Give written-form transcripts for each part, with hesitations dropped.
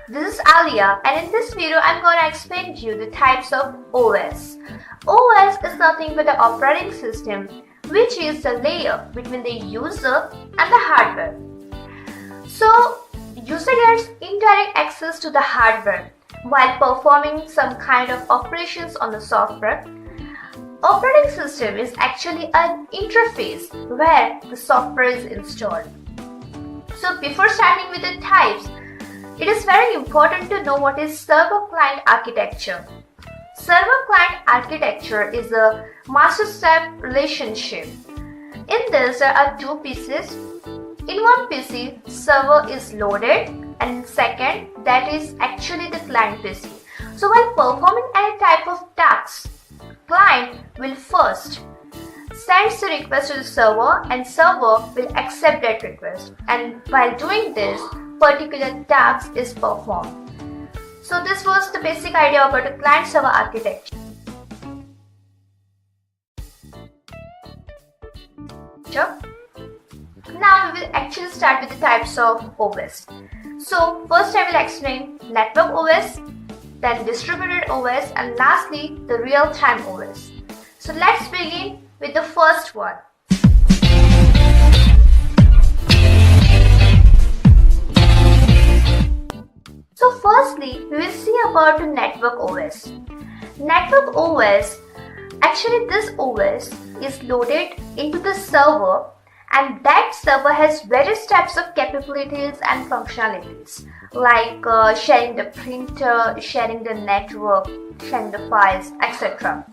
This is Alia, and in this video I'm going to explain to you the types of OS. OS is nothing but the operating system, which is the layer between the user and the hardware. So, user gets indirect access to the hardware while performing some kind of operations on the software. Operating system is actually an interface where the software is installed. So before starting with the types, it is very important to know what is server-client architecture. Server-client architecture is a master-slave relationship. In this, there are two pieces. In one PC, server is loaded, and in second, that is actually the client PC. So while performing any type of task, client will first sends the request to the server and server will accept that request, and while doing this, particular task is performed. So this was the basic idea about the client-server architecture. Now we will actually start with the types of OS. So first I will explain network OS, then distributed OS, and lastly the real-time OS. So let's begin with the first one. So firstly, we will see about the network OS. Network OS, actually this OS is loaded into the server, and that server has various types of capabilities and functionalities like sharing the printer, sharing the network, sharing the files, etc.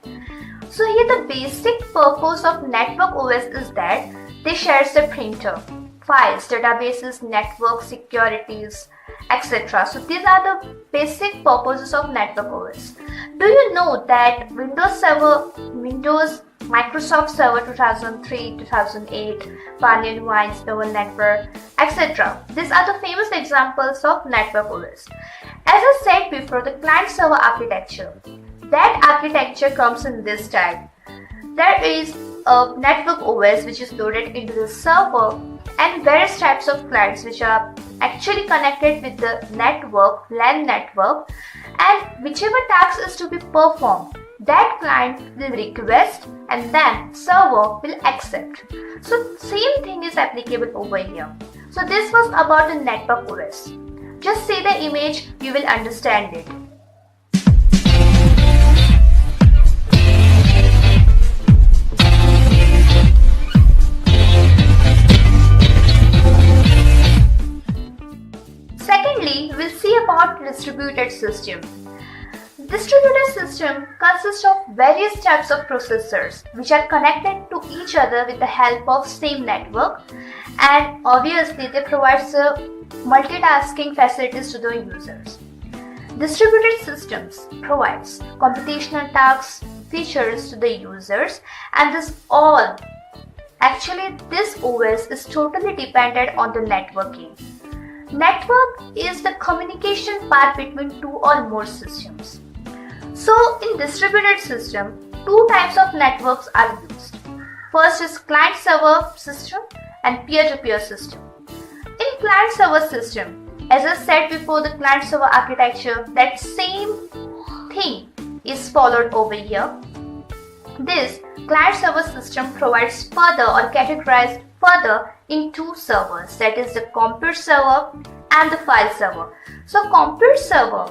So here the basic purpose of network OS is that they share the printer, files, databases, network, securities, etc. So these are the basic purposes of network OS. Do you know that Windows, Microsoft Server 2003, 2008, Banyan Vines, Novel Network, etc. These are the famous examples of network OS. As I said before, the client-server architecture. That architecture comes in this type. There is a network OS which is loaded into the server and various types of clients which are actually connected with the network, LAN network, and whichever task is to be performed, that client will request and then server will accept. So same thing is applicable over here. So this was about the network OS. Just see the image, you will understand it. Secondly, we'll see about distributed system. Distributed system consists of various types of processors which are connected to each other with the help of same network, and obviously they provide multitasking facilities to the users. Distributed systems provides computational tasks, features to the users, and this OS is totally dependent on the networking. Network is the communication path between two or more systems. So in distributed system, two types of networks are used. First is client-server system and peer-to-peer system. In client-server system, as I said before, the client-server architecture, that same thing is followed over here. This client-server system provides further or categorized further in two servers, that is the compute server and the file server. So compute server,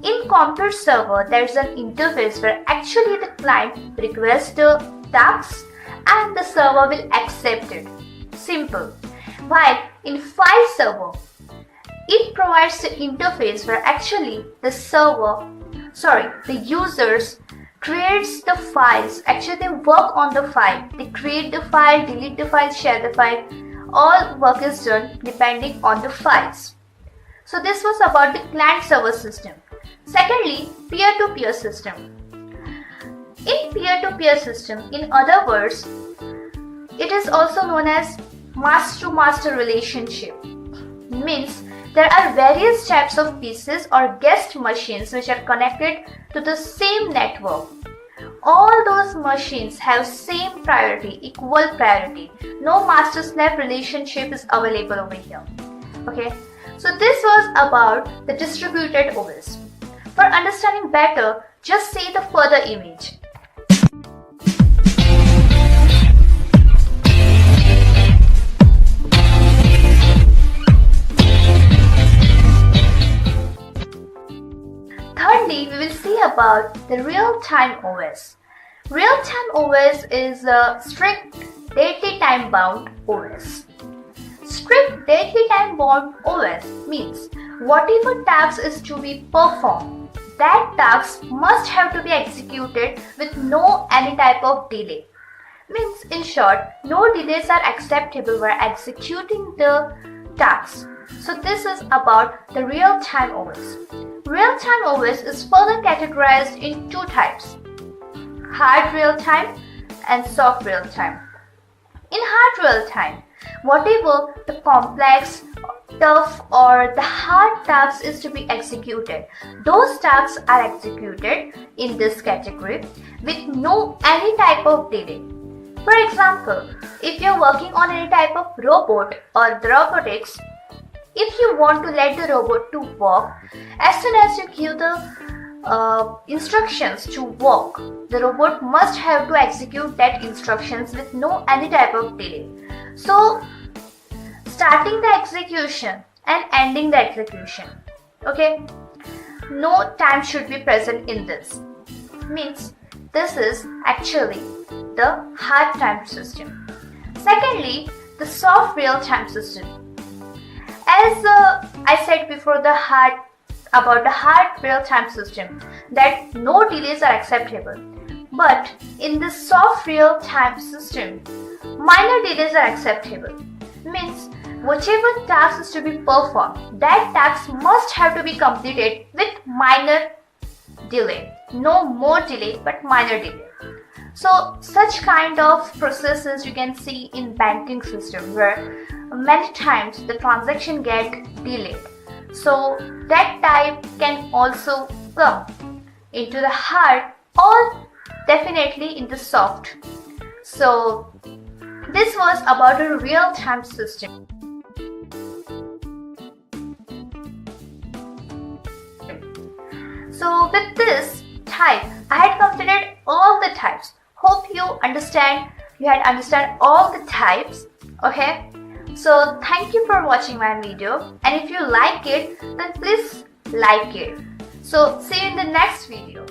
in compute server there is an interface where actually the client requests the tasks and the server will accept it. Simple. While in file server, it provides the interface where actually the users creates the files. Actually they work on the file. They create the file, delete the file, share the file. All work is done depending on the files. So this was about the client-server system. Secondly, peer-to-peer system. In peer-to-peer system, in other words, it is also known as master-to-master relationship. Means there are various types of pieces or guest machines which are connected to the same network. All those machines have same priority, equal priority. No master-slave relationship is available over here. Okay. So this was about the distributed OS. For understanding better, just see the further image. Thirdly, we will see about the RealTime OS. RealTime OS is a strict daily time-bound OS. Strict daily time-bound OS means whatever task is to be performed, that task must have to be executed with no any type of delay. Means in short, no delays are acceptable while executing the task. So this is about the RealTime OS. RealTime OS is further categorized in two types: hard real-time and soft real-time. In hard real-time, whatever the complex, tough or the hard tasks is to be executed, those tasks are executed in this category with no any type of delay. For example, if you're working on any type of robot or the robotics, if you want to let the robot to walk, as soon as you give the instructions to walk, the robot must have to execute that instructions with no any type of delay. So starting the execution and ending the execution, okay, no time should be present in this. Means this is actually the hard time system. Secondly, the soft real time system. As I said before, about the hard real-time system, that no delays are acceptable. But in the soft real-time system, minor delays are acceptable. Means whichever task is to be performed, that task must have to be completed with minor delay. No more delay, but minor delay. So such kind of processes you can see in banking system, where many times the transaction get delayed. So that type can also come into the hard or definitely in the soft. So this was about a real-time system. So with this type, I had completed all the types. Hope you had understand all the types. Okay. So thank you for watching my video, and if you like it, then please like it. So see you in the next video.